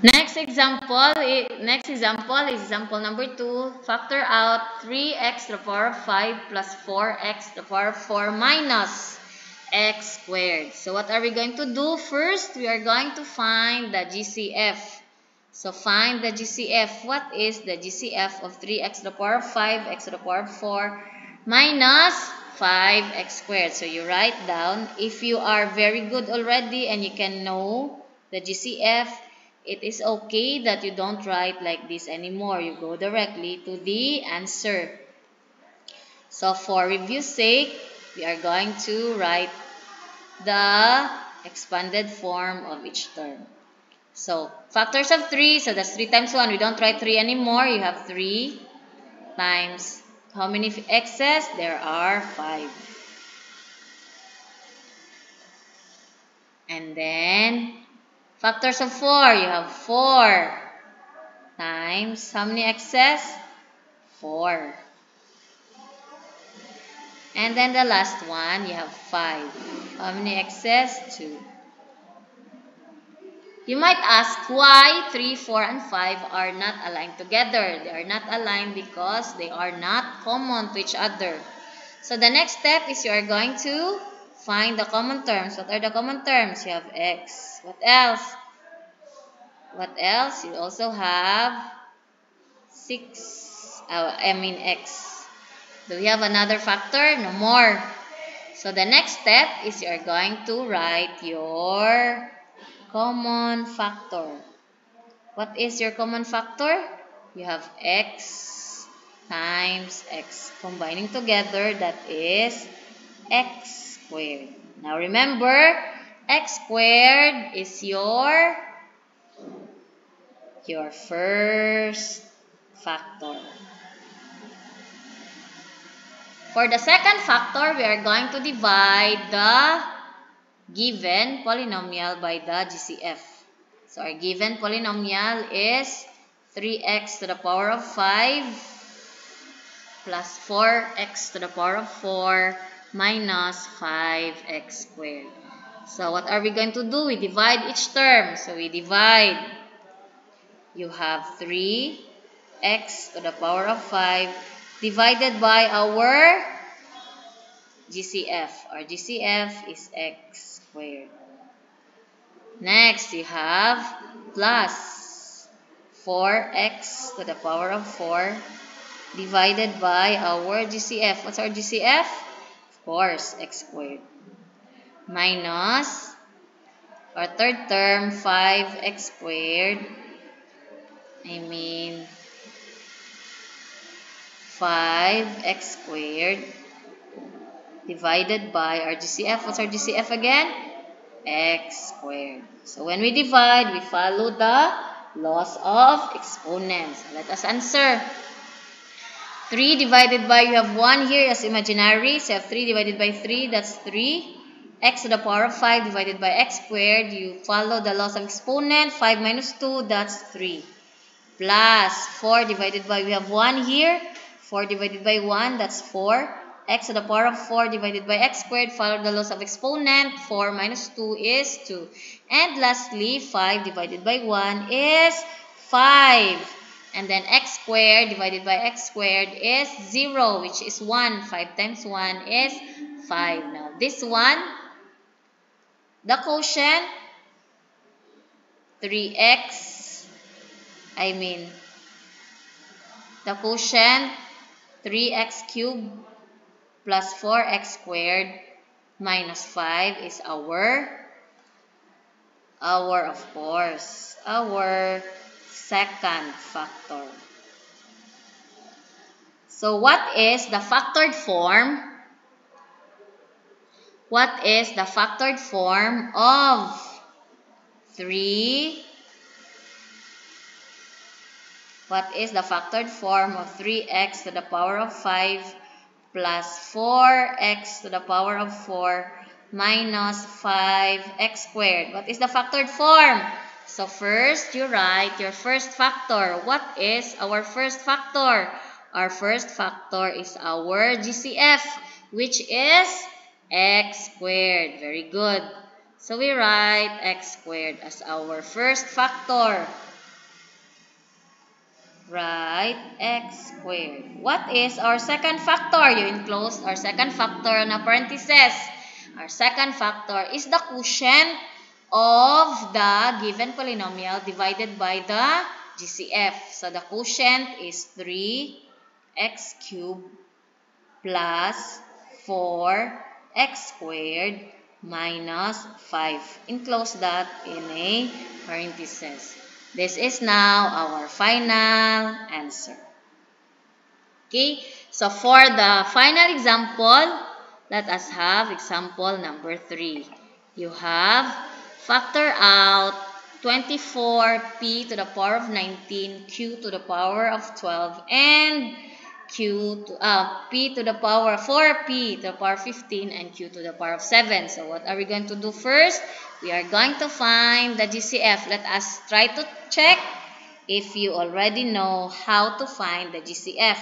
Next example is example number 2. Factor out 3x to the power of 5 plus 4x to the power of 4 minus x squared. So what are we going to do? First, we are going to find the GCF. So find the GCF. What is the GCF of 3x to the power of 5, x to the power of 4 minus 5x squared? So you write down. If you are very good already and you can know the GCF, it is okay that you don't write like this anymore. You go directly to the answer. So for review's sake, we are going to write the expanded form of each term. So factors of 3, so that's 3 times 1. We don't write 3 anymore. You have 3 times how many x's? There are 5. And then factors of 4, you have 4 times how many x's? 4. And then the last one, you have 5. How many x's? 2. You might ask why 3, 4, and 5 are not aligned together. They are not aligned because they are not common to each other. So the next step is you are going to find the common terms. What are the common terms? You have x. What else? What else? You also have 6. X. Do we have another factor? No more. So the next step is you are going to write your common factor. What is your common factor? You have x times x. Combining together, that is x squared. Now remember, x squared is your first factor. For the second factor, we are going to divide the given polynomial by the GCF. So our given polynomial is 3x to the power of 5 plus 4x to the power of 4 minus 5x squared. So what are we going to do? We divide each term. So we divide. You have 3x to the power of 5 divided by our GCF. Our GCF is x squared. Next, you have plus 4x to the power of 4 divided by our GCF. What's our GCF? Of course, x squared. Minus our third term, 5x squared. 5x squared divided by our GCF. What's our GCF again? X squared. So when we divide, we follow the laws of exponents. Let us answer. 3 divided by, you have 1 here as imaginary. So you have 3 divided by 3, that's 3. X to the power of 5 divided by x squared. You follow the laws of exponent. 5 minus 2, that's 3. Plus 4 divided by, we have 1 here. 4 divided by 1, that's 4. X to the power of 4 divided by x squared. Follow the laws of exponent. 4 minus 2 is 2. And lastly, 5 divided by 1 is 5. And then x squared divided by x squared is 0, which is 1. 5 times 1 is 5. Now, this one, the quotient, 3x, the quotient, 3x cubed plus 4x squared minus 5 is our second factor. So what is the factored form? What is the factored form of 3? What is the factored form of 3x to the power of 5 plus 4x to the power of 4 minus 5x squared? What is the factored form? So first, you write your first factor. What is our first factor? Our first factor is our GCF, which is x squared. Very good. So we write x squared as our first factor. write x squared. What is our second factor? You enclose our second factor in a parenthesis. Our second factor is the quotient of the given polynomial divided by the GCF. So the quotient is 3x cubed plus 4x squared minus 5. Enclose that in a parenthesis. This is now our final answer. Okay, so for the final example, let us have example number 3. You have factor out 24p to the power of 19, q to the power of 12, and p to the power of 4p to the power of 15, and q to the power of 7. So what are we going to do first? We are going to find the GCF. Let us try to check if you already know how to find the GCF.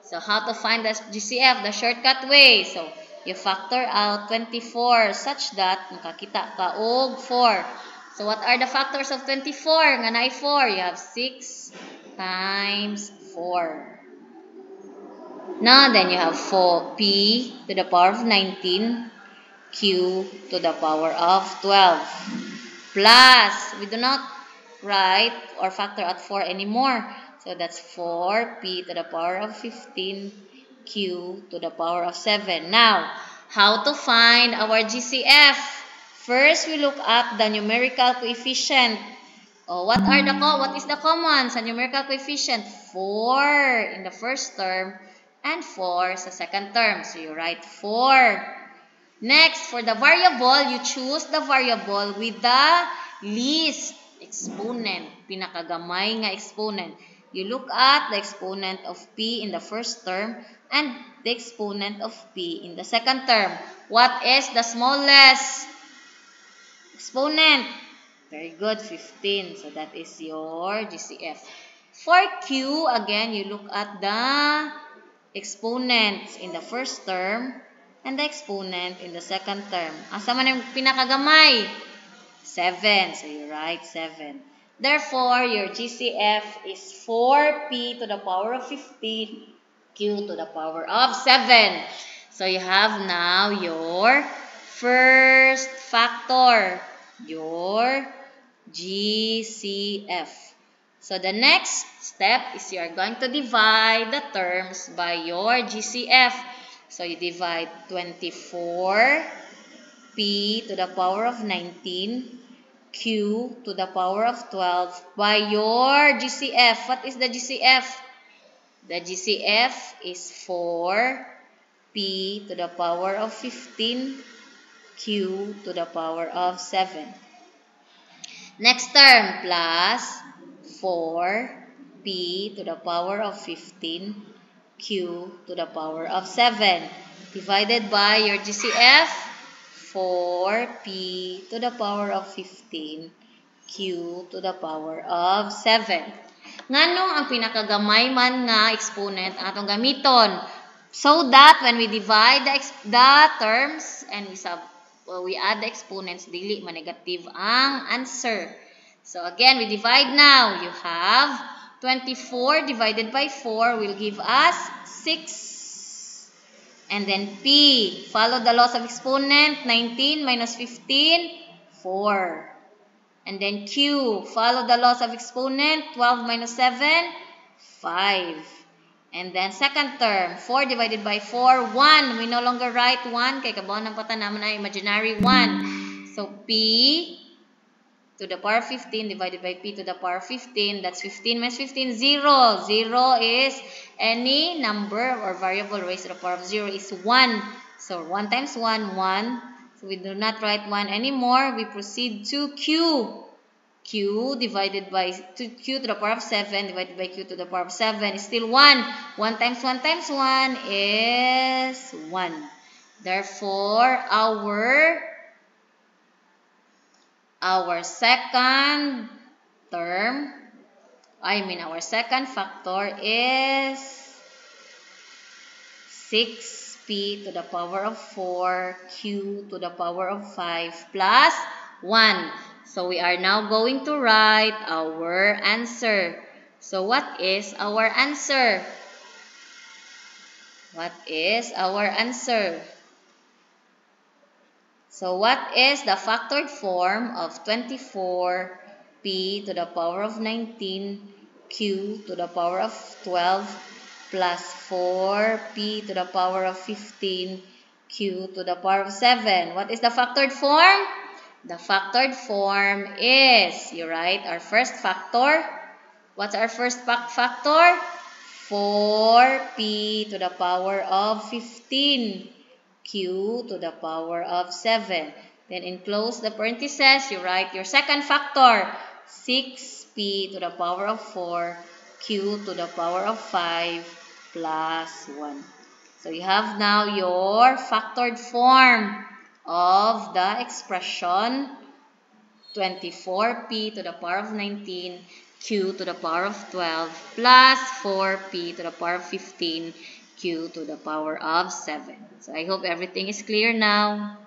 So how to find the GCF? The shortcut way. So you factor out 24 such that makakita ka og 4. So what are the factors of 24? Nga naay 4. You have 6 times 4. Now then you have 4p to the power of 19, q to the power of 12. Plus, we do not write or factor out 4 anymore. So that's 4p to the power of 15, q to the power of 7. Now, how to find our GCF? First, we look at the numerical coefficient. What is the common sa numerical coefficient? 4 in the first term and 4 sa second term. So you write 4. Next, for the variable, you choose the variable with the least exponent, pinakagamay nga exponent. You look at the exponent of p in the first term and the exponent of p in the second term. What is the smallest exponent? Very good, 15. So that is your GCF. For q, again, you look at the exponents in the first term and the exponent in the second term. Asa man yung pinakagamay? 7. So you write 7. Therefore, your GCF is 4p to the power of 15, q to the power of 7. So you have now your first factor, your GCF. So the next step is you are going to divide the terms by your GCF. So you divide 24p to the power of 19, q to the power of 12 by your GCF. What is the GCF? The GCF is 4p to the power of 15, q to the power of 7. Next term, plus 4p to the power of 15, q to the power of 7. Divided by your GCF, 4p to the power of 15, q to the power of 7. Nganong ang pinakagamay man nga exponent atong gamiton? So that when we divide the terms and we add the exponents, dili ma-negative ang answer. So again, we divide now. You have 24 divided by 4 will give us 6. And then p, follow the laws of exponent, 19 minus 15, 4. And then q, follow the laws of exponent, 12 minus 7, 5. And then second term, 4 divided by 4, 1. We no longer write 1, kay kabaw ng pata naman ay imaginary 1. So p to the power 15 divided by p to the power 15. That's 15 minus 15, 0. 0 is any number or variable raised to the power of 0 is 1. So 1 times 1, 1. So we do not write 1 anymore. We proceed to q. Q divided by q to the power of 7 divided by q to the power of 7 is still 1. 1 times 1 times 1 is 1. Therefore, our second term, our second factor is 6p to the power of 4, q to the power of 5 plus 1. So we are now going to write our answer. So what is our answer? What is our answer? So what is the factored form of 24p to the power of 19q to the power of 12 plus 4p to the power of 15q to the power of 7? What is the factored form? The factored form is, you write our first factor. What's our first factor? 4p to the power of 15, q to the power of 7. Then enclose the parentheses, you write your second factor, 6p to the power of 4, q to the power of 5 plus 1. So you have now your factored form of the expression 24p to the power of 19, q to the power of 12 plus 4p to the power of 15, q to the power of 7. So I hope everything is clear now.